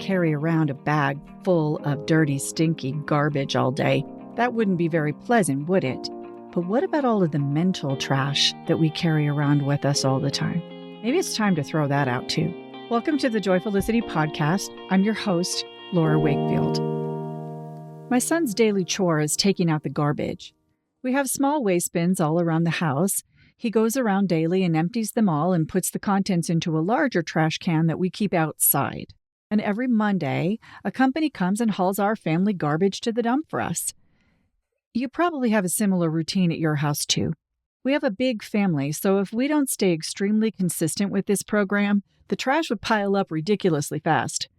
carry around a bag full of dirty, stinky garbage all day. That wouldn't be very pleasant, would it? But what about all of the mental trash that we carry around with us all the time? Maybe it's time to throw that out too. Welcome to the Joyfulicity podcast. I'm your host, Laura Wakefield. My son's daily chore is taking out the garbage. We have small waste bins all around the house. He goes around daily and empties them all and puts the contents into a larger trash can that we keep outside. And every Monday, a company comes and hauls our family garbage to the dump for us. You probably have a similar routine at your house too. We have a big family, so if we don't stay extremely consistent with this program, the trash would pile up ridiculously fast.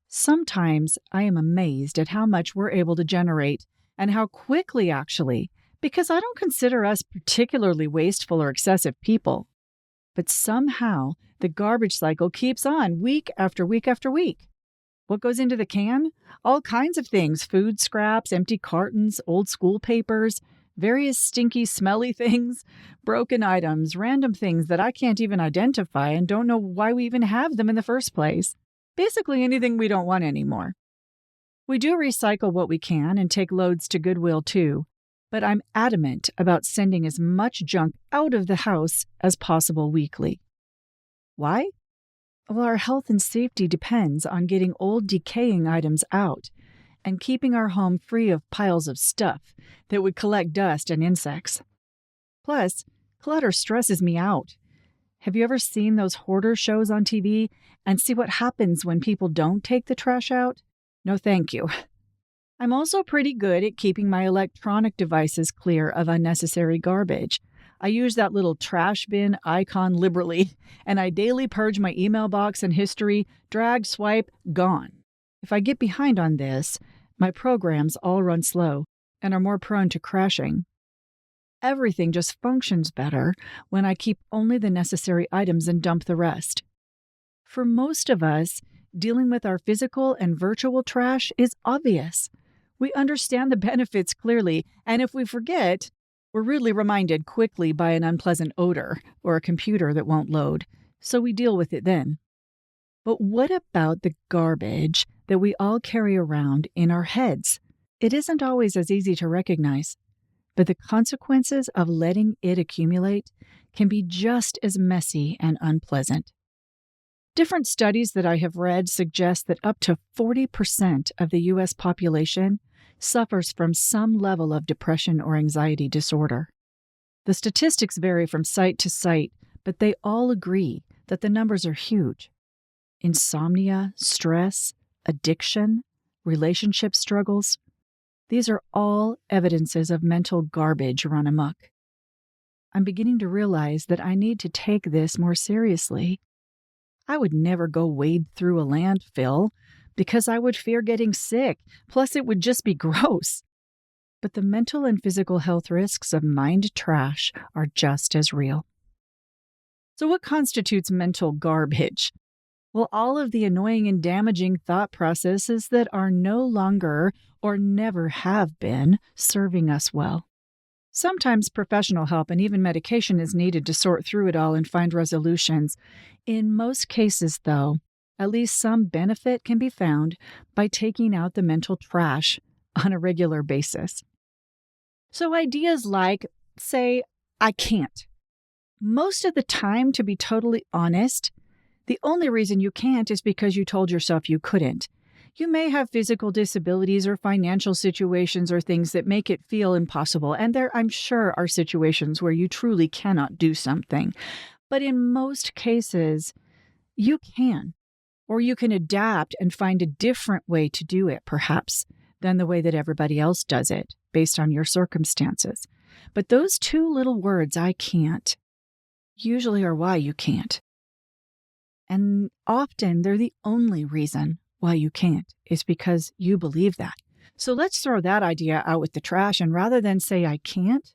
Sometimes I am amazed at how much we're able to generate and how quickly actually, because I don't consider us particularly wasteful or excessive people. But somehow the garbage cycle keeps on week after week after week. What goes into the can? All kinds of things: food scraps, empty cartons, old school papers, various stinky, smelly things, broken items, random things that I can't even identify and don't know why we even have them in the first place. Basically anything we don't want anymore. We do recycle what we can and take loads to Goodwill too, but I'm adamant about sending as much junk out of the house as possible weekly. Why? Well, our health and safety depends on getting old, decaying items out and keeping our home free of piles of stuff that would collect dust and insects. Plus, clutter stresses me out. Have you ever seen those hoarder shows on TV and see what happens when people don't take the trash out? No, thank you. I'm also pretty good at keeping my electronic devices clear of unnecessary garbage. I use that little trash bin icon liberally, and I daily purge my email box and history, drag, swipe, gone. If I get behind on this, my programs all run slow and are more prone to crashing. Everything just functions better when I keep only the necessary items and dump the rest. For most of us, dealing with our physical and virtual trash is obvious. We understand the benefits clearly, and if we forget, we're rudely reminded quickly by an unpleasant odor or a computer that won't load, so we deal with it then. But what about the garbage that we all carry around in our heads? It isn't always as easy to recognize, but the consequences of letting it accumulate can be just as messy and unpleasant. Different studies that I have read suggest that up to 40% of the U.S. population suffers from some level of depression or anxiety disorder. The statistics vary from site to site, but they all agree that the numbers are huge. Insomnia, stress, addiction, relationship struggles, these are all evidences of mental garbage run amok. I'm beginning to realize that I need to take this more seriously. I would never go wade through a landfill because I would fear getting sick, plus it would just be gross. But the mental and physical health risks of mind trash are just as real. So what constitutes mental garbage? Well, all of the annoying and damaging thought processes that are no longer or never have been serving us well. Sometimes professional help and even medication is needed to sort through it all and find resolutions. In most cases, though, at least some benefit can be found by taking out the mental trash on a regular basis. So ideas like, say, I can't. Most of the time, to be totally honest, the only reason you can't is because you told yourself you couldn't. You may have physical disabilities or financial situations or things that make it feel impossible, and there, I'm sure, are situations where you truly cannot do something. But in most cases, you can, or you can adapt and find a different way to do it, perhaps, than the way that everybody else does it, based on your circumstances. But those two little words, I can't, usually are why you can't. And often they're the only reason why you can't, is because you believe that. So let's throw that idea out with the trash, and rather than say I can't,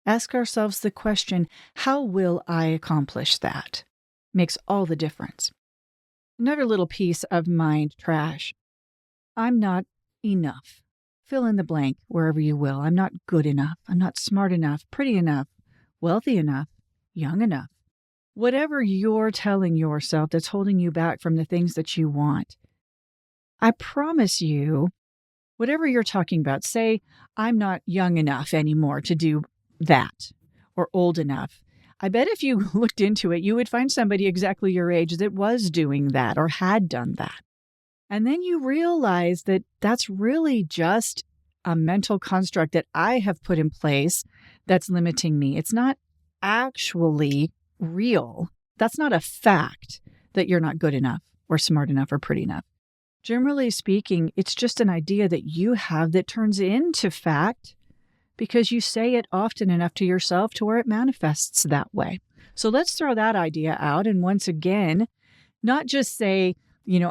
ask ourselves the question, how will I accomplish that? Makes all the difference. Another little piece of mind trash. I'm not enough. Fill in the blank wherever you will. I'm not good enough. I'm not smart enough, pretty enough, wealthy enough, young enough. Whatever you're telling yourself that's holding you back from the things that you want, I promise you, whatever you're talking about, say, I'm not young enough anymore to do that or old enough. I bet if you looked into it, you would find somebody exactly your age that was doing that or had done that. And then you realize that that's really just a mental construct that I have put in place that's limiting me. It's not actually real. That's not a fact that you're not good enough or smart enough or pretty enough. Generally speaking, it's just an idea that you have that turns into fact because you say it often enough to yourself to where it manifests that way. So let's throw that idea out. And once again, not just say,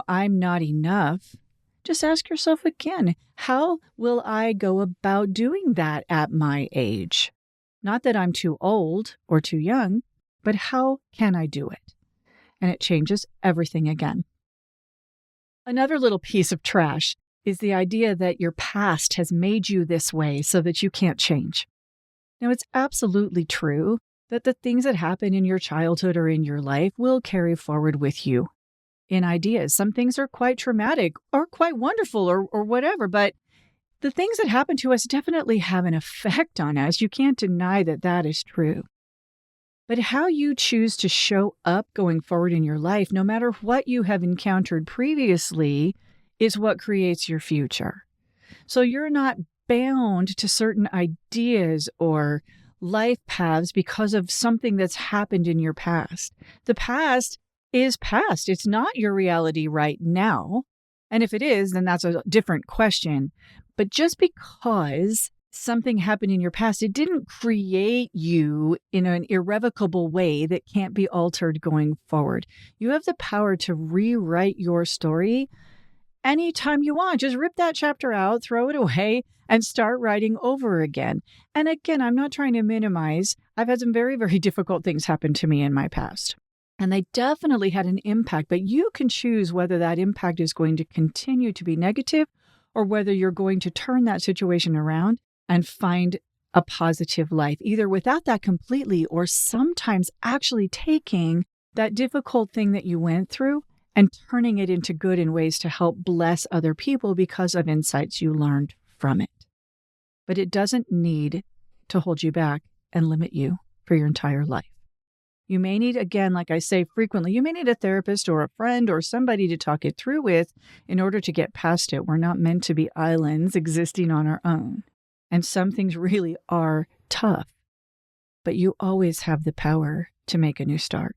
I'm not enough. Just ask yourself again, how will I go about doing that at my age? Not that I'm too old or too young, but how can I do it? And it changes everything again. Another little piece of trash is the idea that your past has made you this way so that you can't change. Now, it's absolutely true that the things that happen in your childhood or in your life will carry forward with you in ideas. Some things are quite traumatic or quite wonderful or whatever, but the things that happen to us definitely have an effect on us. You can't deny that that is true. But how you choose to show up going forward in your life, no matter what you have encountered previously, is what creates your future. So you're not bound to certain ideas or life paths because of something that's happened in your past. The past is past. It's not your reality right now. And if it is, then that's a different question. But just because something happened in your past, it didn't create you in an irrevocable way that can't be altered going forward. You have the power to rewrite your story anytime you want. Just rip that chapter out, throw it away, and start writing over again. And again, I'm not trying to minimize. I've had some very, very difficult things happen to me in my past. And they definitely had an impact, but you can choose whether that impact is going to continue to be negative or whether you're going to turn that situation around and find a positive life, either without that completely or sometimes actually taking that difficult thing that you went through and turning it into good in ways to help bless other people because of insights you learned from it. But it doesn't need to hold you back and limit you for your entire life. You may need, again, like I say frequently, you may need a therapist or a friend or somebody to talk it through with in order to get past it. We're not meant to be islands existing on our own. And some things really are tough, but you always have the power to make a new start.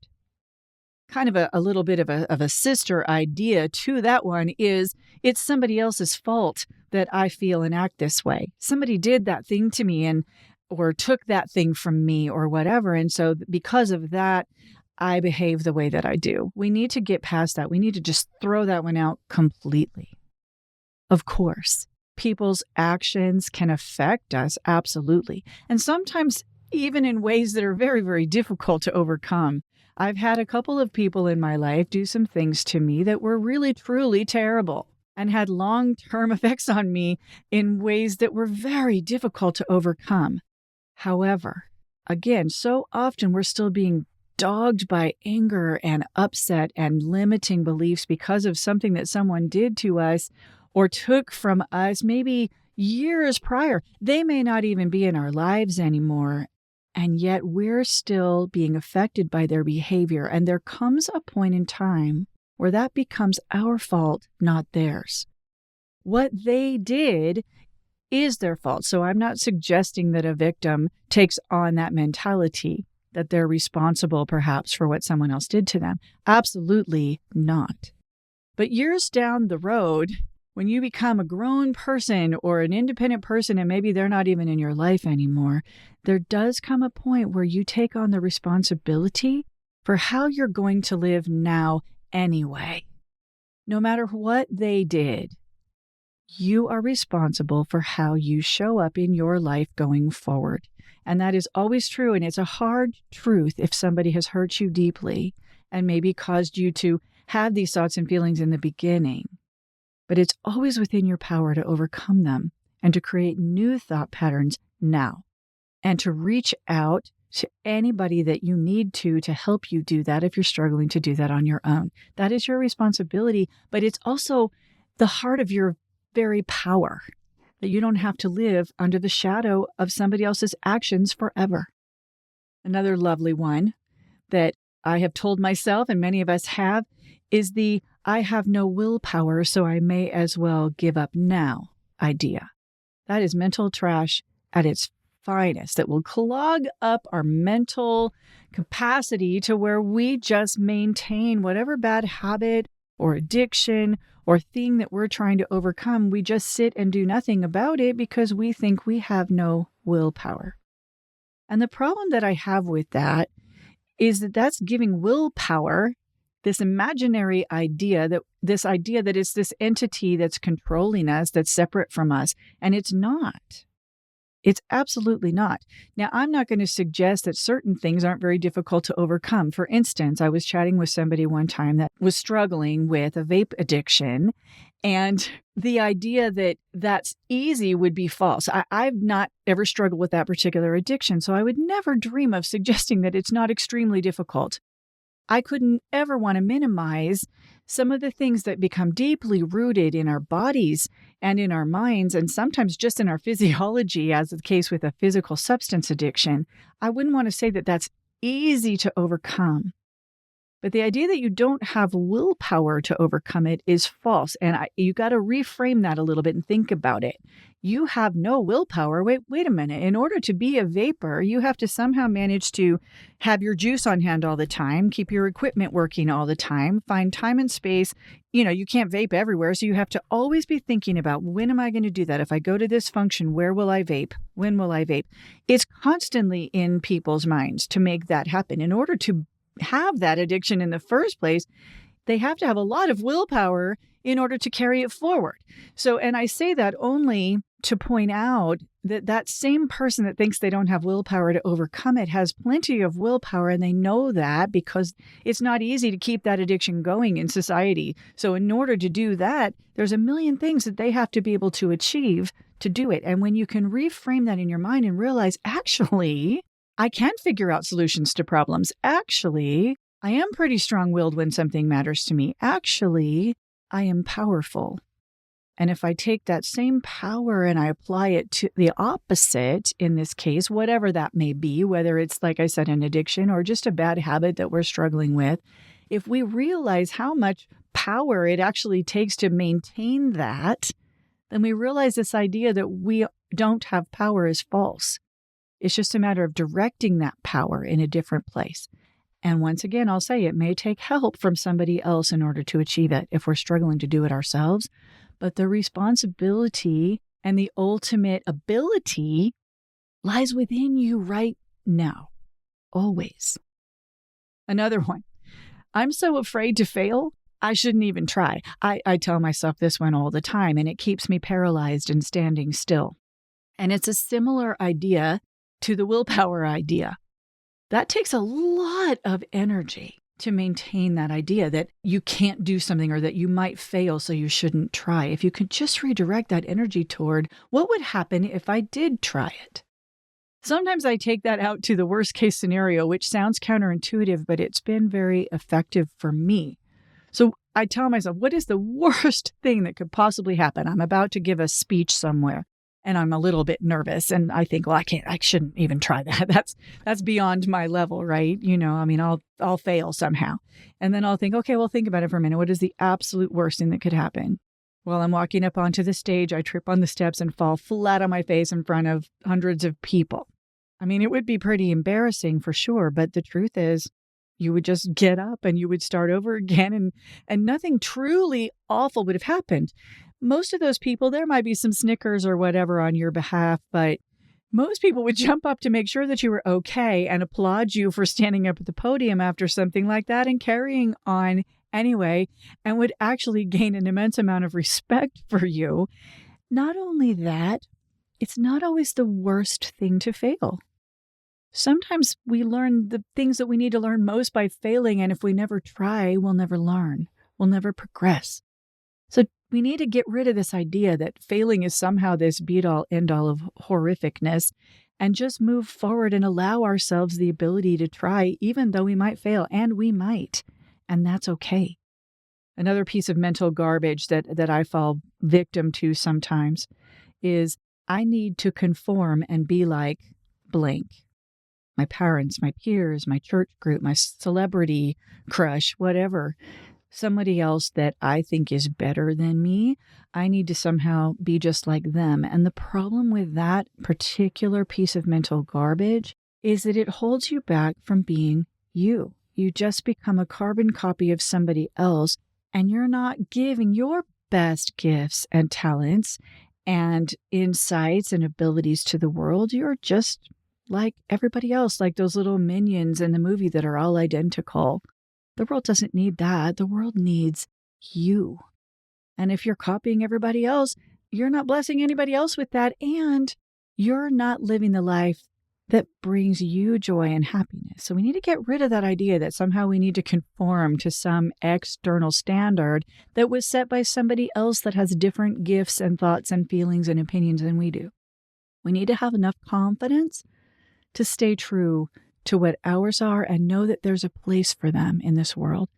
Kind of a little bit of a sister idea to that one is it's somebody else's fault that I feel and act this way. Somebody did that thing to me or took that thing from me or whatever. And so because of that, I behave the way that I do. We need to get past that. We need to just throw that one out completely. Of course, people's actions can affect us, absolutely. And sometimes even in ways that are very, very difficult to overcome. I've had a couple of people in my life do some things to me that were really, truly terrible and had long-term effects on me in ways that were very difficult to overcome. However, again, so often we're still being dogged by anger and upset and limiting beliefs because of something that someone did to us or took from us maybe years prior. They may not even be in our lives anymore. And yet we're still being affected by their behavior. And there comes a point in time where that becomes our fault, not theirs. What they did is their fault. So I'm not suggesting that a victim takes on that mentality, that they're responsible perhaps for what someone else did to them. Absolutely not. But years down the road, when you become a grown person or an independent person and maybe they're not even in your life anymore, there does come a point where you take on the responsibility for how you're going to live now anyway. No matter what they did, you are responsible for how you show up in your life going forward. And that is always true. And it's a hard truth if somebody has hurt you deeply and maybe caused you to have these thoughts and feelings in the beginning. But it's always within your power to overcome them and to create new thought patterns now and to reach out to anybody that you need to help you do that if you're struggling to do that on your own. That is your responsibility, but it's also the heart of your very power, that you don't have to live under the shadow of somebody else's actions forever. Another lovely one that I have told myself, and many of us have, is the I have no willpower, so I may as well give up now idea. That is mental trash at its finest, that will clog up our mental capacity to where we just maintain whatever bad habit or addiction or thing that we're trying to overcome. We just sit and do nothing about it because we think we have no willpower. And the problem that I have with that is that that's giving willpower this imaginary idea, that it's this entity that's controlling us, that's separate from us. And it's not. It's absolutely not. Now, I'm not going to suggest that certain things aren't very difficult to overcome. For instance, I was chatting with somebody one time that was struggling with a vape addiction, and the idea that that's easy would be false. I've not ever struggled with that particular addiction, so I would never dream of suggesting that it's not extremely difficult. I couldn't ever want to minimize some of the things that become deeply rooted in our bodies and in our minds, and sometimes just in our physiology, as is the case with a physical substance addiction. I wouldn't want to say that that's easy to overcome. But the idea that you don't have willpower to overcome it is false. And you got to reframe that a little bit and think about it. You have no willpower. Wait a minute. In order to be a vapor, you have to somehow manage to have your juice on hand all the time, keep your equipment working all the time, find time and space. You can't vape everywhere. So you have to always be thinking about, when am I going to do that? If I go to this function, where will I vape? When will I vape? It's constantly in people's minds to make that happen. In order to have that addiction in the first place, they have to have a lot of willpower in order to carry it forward. So, and I say that only to point out that that same person that thinks they don't have willpower to overcome it has plenty of willpower, and they know that because it's not easy to keep that addiction going in society. So in order to do that, there's a million things that they have to be able to achieve to do it. And when you can reframe that in your mind and realize, actually, I can figure out solutions to problems. Actually, I am pretty strong-willed when something matters to me. Actually, I am powerful. And if I take that same power and I apply it to the opposite, in this case, whatever that may be, whether it's, like I said, an addiction or just a bad habit that we're struggling with, if we realize how much power it actually takes to maintain that, then we realize this idea that we don't have power is false. It's just a matter of directing that power in a different place. And once again, I'll say it may take help from somebody else in order to achieve it if we're struggling to do it ourselves. But the responsibility and the ultimate ability lies within you right now, always. Another one. I'm so afraid to fail, I shouldn't even try. I tell myself this one all the time, and it keeps me paralyzed and standing still. And it's a similar idea to the willpower idea. That takes a lot of energy to maintain that idea that you can't do something or that you might fail, so you shouldn't try. If you could just redirect that energy toward what would happen if I did try it. Sometimes I take that out to the worst case scenario, which sounds counterintuitive, but it's been very effective for me. So I tell myself, what is the worst thing that could possibly happen? I'm about to give a speech somewhere, and I'm a little bit nervous, and I think, well, I shouldn't even try that. That's beyond my level, right? I'll fail somehow. And then I'll think, okay, well, think about it for a minute. What is the absolute worst thing that could happen? Well, I'm walking up onto the stage, I trip on the steps and fall flat on my face in front of hundreds of people. I mean, it would be pretty embarrassing for sure, but the truth is, you would just get up and you would start over again, and nothing truly awful would have happened. Most of those people, there might be some snickers or whatever on your behalf, but most people would jump up to make sure that you were okay and applaud you for standing up at the podium after something like that and carrying on anyway, and would actually gain an immense amount of respect for you. Not only that, it's not always the worst thing to fail. Sometimes we learn the things that we need to learn most by failing, and if we never try, we'll never learn. We'll never progress. So we need to get rid of this idea that failing is somehow this be-all, end-all of horrificness, and just move forward and allow ourselves the ability to try, even though we might fail, and we might. And that's okay. Another piece of mental garbage that I fall victim to sometimes is I need to conform and be like blank. My parents, my peers, my church group, my celebrity crush, whatever. Somebody else that I think is better than me, I need to somehow be just like them. And the problem with that particular piece of mental garbage is that it holds you back from being you. You just become a carbon copy of somebody else, and you're not giving your best gifts and talents and insights and abilities to the world. You're just like everybody else, like those little minions in the movie that are all identical. The world doesn't need that. The world needs you. And if you're copying everybody else, you're not blessing anybody else with that. And you're not living the life that brings you joy and happiness. So we need to get rid of that idea that somehow we need to conform to some external standard that was set by somebody else that has different gifts and thoughts and feelings and opinions than we do. We need to have enough confidence to stay true to what ours are and know that there's a place for them in this world.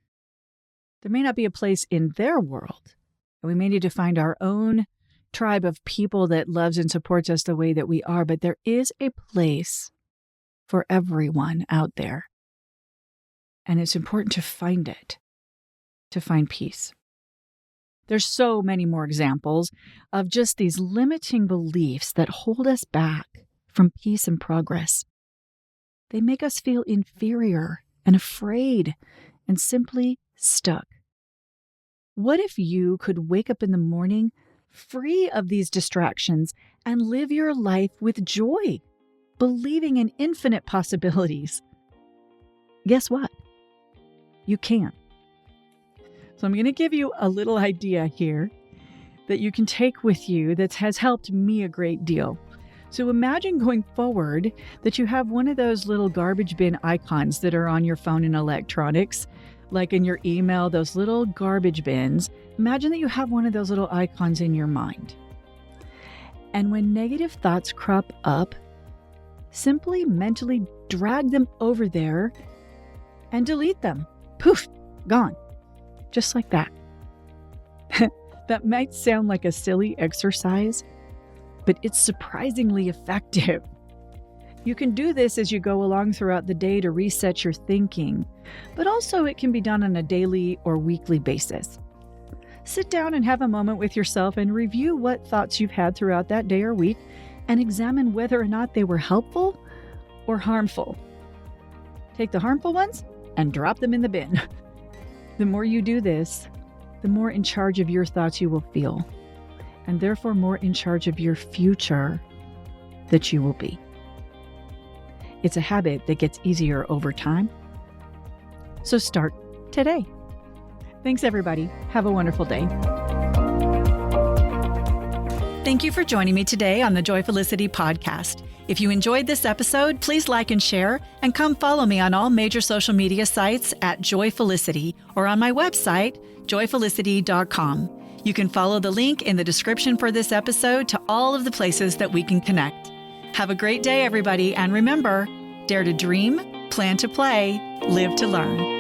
There may not be a place in their world. We may need to find our own tribe of people that loves and supports us the way that we are, but there is a place for everyone out there. And it's important to find it, to find peace. There's so many more examples of just these limiting beliefs that hold us back from peace and progress. They make us feel inferior and afraid and simply stuck. What if you could wake up in the morning free of these distractions and live your life with joy, believing in infinite possibilities? Guess what? You can. So I'm going to give you a little idea here that you can take with you that has helped me a great deal. So imagine going forward that you have one of those little garbage bin icons that are on your phone and electronics, like in your email, those little garbage bins. Imagine that you have one of those little icons in your mind. And when negative thoughts crop up, simply mentally drag them over there and delete them. Poof, gone. Just like that. That might sound like a silly exercise, but it's surprisingly effective. You can do this as you go along throughout the day to reset your thinking, but also it can be done on a daily or weekly basis. Sit down and have a moment with yourself and review what thoughts you've had throughout that day or week and examine whether or not they were helpful or harmful. Take the harmful ones and drop them in the bin. The more you do this, the more in charge of your thoughts you will feel, and therefore more in charge of your future that you will be. It's a habit that gets easier over time. So start today. Thanks, everybody. Have a wonderful day. Thank you for joining me today on the Joyfulicity podcast. If you enjoyed this episode, please like and share, and come follow me on all major social media sites at Joyfulicity or on my website, joyfulicity.com. You can follow the link in the description for this episode to all of the places that we can connect. Have a great day, everybody, and remember, dare to dream, plan to play, live to learn.